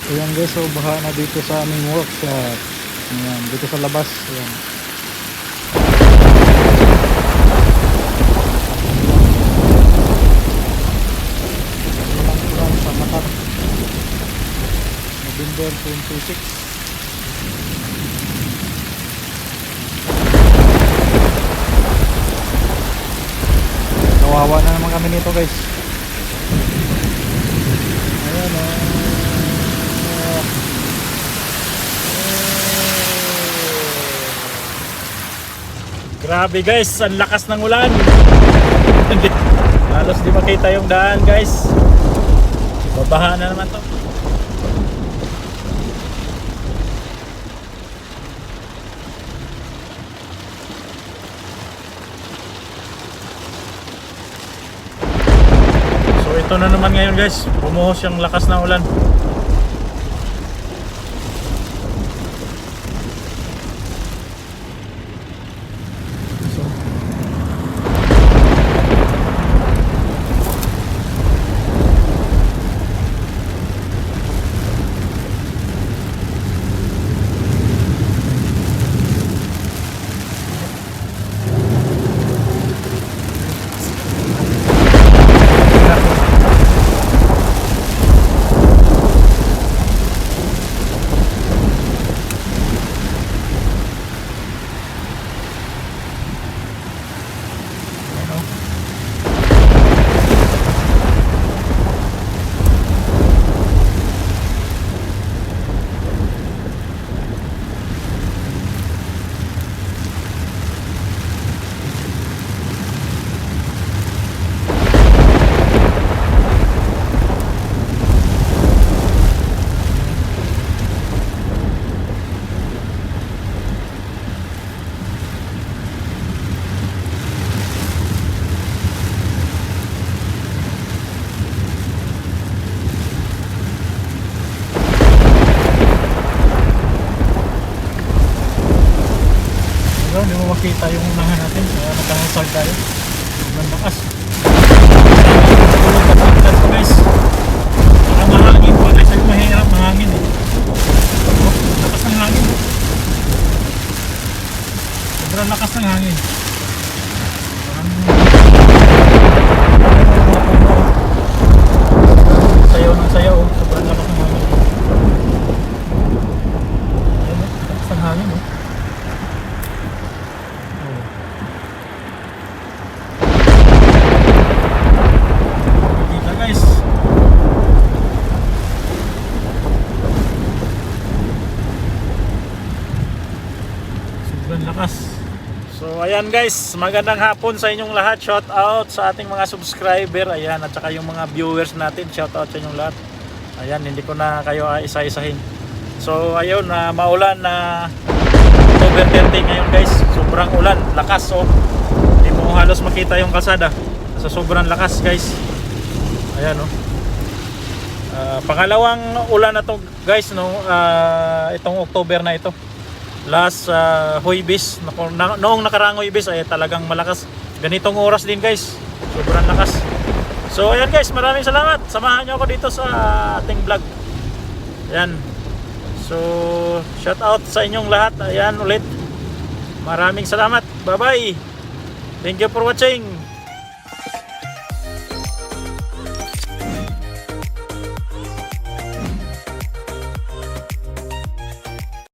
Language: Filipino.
Ayan guys, so baha na dito sa aming workshop. Ayan, dito sa labas. Ayan. Ulan sa Matar. November 26. Kawawa na naman kami nito guys. Ayan o. Grabe guys, ang lakas ng ulan. Halos di makita yung daan guys. Babaha na naman to. So ito na naman ngayon guys, bumuhos yung lakas ng ulan. Hindi mo makita yung unahan natin, kaya nakahasag tayo. Ang lakas. Tulog at guys. Ang mahangin pa guys, ay mahirap mahangin eh. Lakas ng hangin. Sobrang lakas ng hangin. Sayaw ng sayaw, sobrang lakas ng hangin. Lakas ng hangin oh. Guys, sobrang lakas. So ayan guys, magandang hapon sa inyong lahat. Shout out sa ating mga subscriber, ayan, at saka yung mga viewers natin. Shout out sa inyong lahat. Ayan, hindi ko na kayo isa-isahin. So ayun, maulan na October 30 ngayon guys. Sobrang ulan, lakas oh. Hindi mo halos makita yung kalsada sa sobrang lakas guys. Ayan oh. Pangalawang ulan na to guys no, itong October na ito. Last Huwebes, noong nakaraang Huwebes ay talagang malakas. Ganitong oras din guys, sobrang lakas. So ayan guys, maraming salamat. Samahan nyo ako dito sa ating vlog. Ayan. So shout out sa inyong lahat. Ayan ulit. Maraming salamat. Bye bye. Thank you for watching.